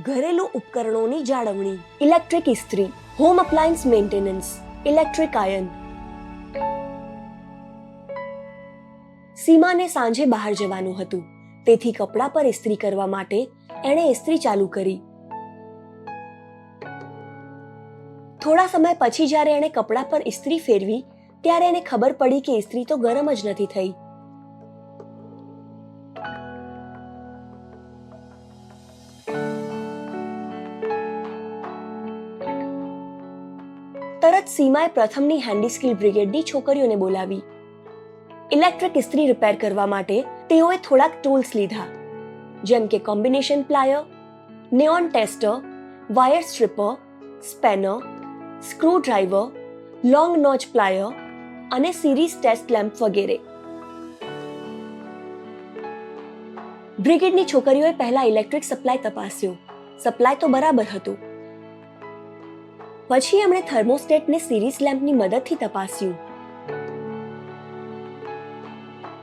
ઘરેલું ઉપકરણોની જાળવણી, ઇલેક્ટ્રિક ઇસ્ત્રી, home appliance maintenance, electric iron. સીમાને સાંજે બહાર જવાનું હતું, તેથી કપડા પર ઇસ્ત્રી કરવા માટે એણે ઇસ્ત્રી ચાલુ કરી. થોડા સમય પછી જ્યારે એણે કપડા પર ઇસ્ત્રી ફેરવી ત્યારે એને ખબર પડી કે ઇસ્ત્રી તો ગરમ જ નથી થઈ. તરત સીમાએ પ્રથમની હેન્ડી સ્કિલ બ્રિગેડની છોકરીઓને બોલાવી. ઇલેક્ટ્રિક ઇસ્ત્રી રિપેર કરવા માટે તેઓએ થોડાક ટૂલ્સ લીધા, જેમ કે combination plier, neon tester, wire stripper, spanner, screw driver, long notch plier અને સિરીઝ ટેસ્ટ લેમ્પ વગેરે. બ્રિગેડની છોકરીઓએ પહેલા ઇલેક્ટ્રિક સપ્લાય તપાસ્યો. સપ્લાય તો બરાબર હતું. પછી એમણે થર્મોસ્ટેટને સિરીઝ લેમ્પની મદદથી તપાસ્યું.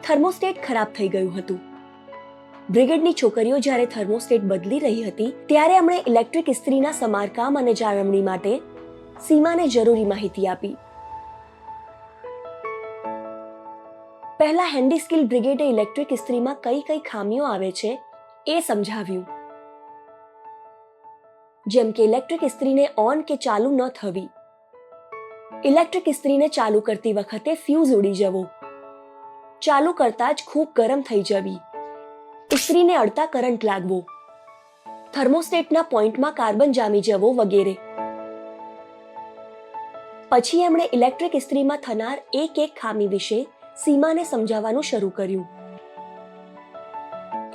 થર્મોસ્ટેટ ખરાબ થઈ ગયું હતું. બ્રિગેડની છોકરીઓ જ્યારે થર્મોસ્ટેટ બદલી રહી હતી ત્યારે એમણે ઇલેક્ટ્રિક ઇસ્ત્રીના સમારકામ અને જાળવણી માટે સીમાને જરૂરી માહિતી આપી. પહેલા હેન્ડી સ્કિલ બ્રિગેડે ઇલેક્ટ્રિક ઇસ્ત્રીમાં કઈ કઈ ખામીઓ આવે છે એ સમજાવ્યું, જેમ કે ઇલેક્ટ્રિક ઇસ્ત્રીને ઓન કે ચાલુ ન થવી, ઇલેક્ટ્રિક ઇસ્ત્રીને ચાલુ કરતી વખતે ફ્યુઝ ઉડી જવો, ચાલુ કરતા જ ખૂબ ગરમ થઈ જવી, ઇસ્ત્રીને અડતા કરંટ લાગવો, થર્મોસ્ટેટના પોઈન્ટમાં કાર્બન જામી જવો વગેરે. પછી એમણે ઇલેક્ટ્રિક ઇસ્ત્રીમાં થનાર એક ખામી વિશે સીમાને સમજાવવાનું શરૂ કર્યું.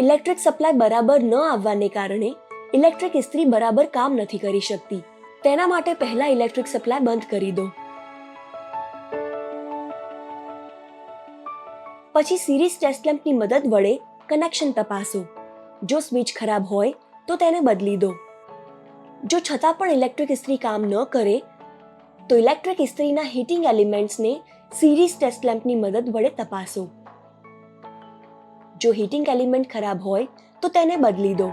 ઇલેક્ટ્રિક સપ્લાય બરાબર ન આવવાને કારણે ઇલેક્ટ્રિક ઇસ્ત્રી બરાબર કામ નથી કરી શકતી. તેના માટે પહેલા ઇલેક્ટ્રિક સપ્લાય બંધ કરી દો. પછી સિરીઝ ટેસ્ટ લેમ્પની મદદ વડે કનેક્શન તપાસો. જો સ્વિચ ખરાબ હોય તો તેને બદલી દો. જો છતાં પણ ઇલેક્ટ્રિક ઇસ્ત્રી કામ ન કરે તો ઇલેક્ટ્રિક ઇસ્ત્રીના હીટિંગ એલિમેન્ટ્સને સિરીઝ ટેસ્ટ લેમ્પની મદદ વડે તપાસો. જો હીટિંગ એલિમેન્ટ ખરાબ હોય તો તેને બદલી દો.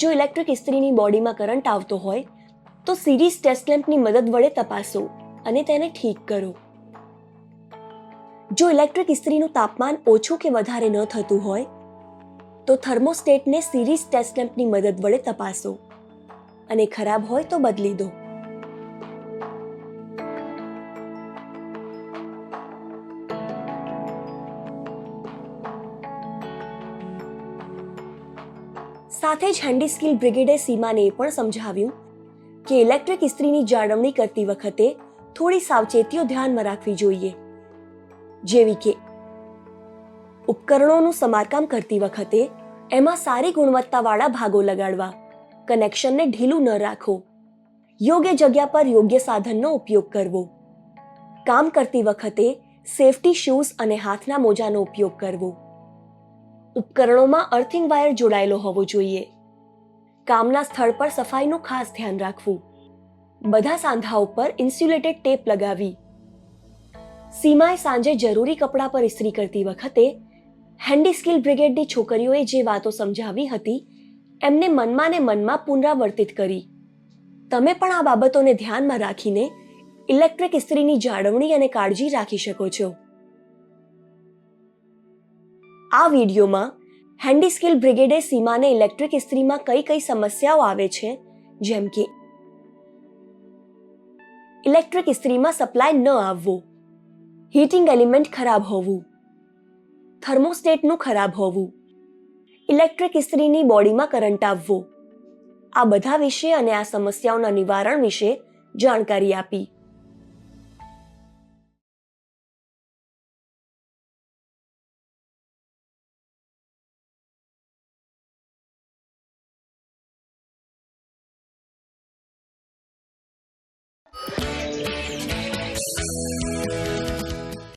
જો ઇલેક્ટ્રિક ઇસ્ત્રીની બોડીમાં કરંટ આવતો હોય તો સિરીઝ ટેસ્ટ લેમ્પની મદદ વડે તપાસો અને તેને ઠીક કરો. જો ઇલેક્ટ્રિક ઇસ્ત્રીનું તાપમાન ઓછું કે વધારે ન થતું હોય તો થર્મોસ્ટેટને સિરીઝ ટેસ્ટ લેમ્પની મદદ વડે તપાસો અને ખરાબ હોય તો બદલી દો. સાથે જ હેન્ડી સ્કિલ બ્રિગેડે સીમાને એ પણ સમજાવ્યું કે ઇલેક્ટ્રિક ઇસ્ત્રીની જાળવણી કરતી વખતે થોડી સાવચેતીઓ ધ્યાનમાં રાખવી જોઈએ, જેવી કે ઉપકરણોનું સમારકામ કરતી વખતે એમાં સારી ગુણવત્તાવાળા ભાગો લગાડવા, કનેક્શનને ઢીલું ન રાખો, યોગ્ય જગ્યા પર યોગ્ય સાધનનો ઉપયોગ કરવો, કામ કરતી વખતે સેફટી શૂઝ અને હાથના મોજાનો ઉપયોગ કરવો, ઉપકરણોમાં અર્થિંગ વાયર જોડાયેલો હોવો જોઈએ, કામના સ્થળ પર સફાઈનું ખાસ ધ્યાન રાખવું, બધા સાંધાઓ પર ઇન્સ્યુલેટેડ ટેપ લગાવી. સીમાએ સાંજે જરૂરી કપડાં પર ઇસ્ત્રી કરતી વખતે હેન્ડી સ્કિલ બ્રિગેડની છોકરીઓએ જે વાતો સમજાવી હતી એમને મનમાં ને મનમાં પુનરાવર્તિત કરી. તમે પણ આ બાબતોને ધ્યાનમાં રાખીને ઇલેક્ટ્રિક ઇસ્ત્રીની જાળવણી અને કાળજી રાખી શકો છો. આ વિડીયોમાં હેન્ડી સ્કિલ બ્રિગેડે સીમાને ઇલેક્ટ્રિક ઇસ્ત્રીમાં કઈ કઈ સમસ્યાઓ આવે છે, જેમ કે ઇલેક્ટ્રિક ઇસ્ત્રીમાં સપ્લાય ન આવવો, હીટિંગ એલિમેન્ટ ખરાબ હોવું, થર્મોસ્ટેટનું ખરાબ હોવું, ઇલેક્ટ્રિક ઇસ્ત્રીની બોડીમાં કરંટ આવવો, આ બધા વિશે અને આ સમસ્યાઓના નિવારણ વિશે જાણકારી આપી.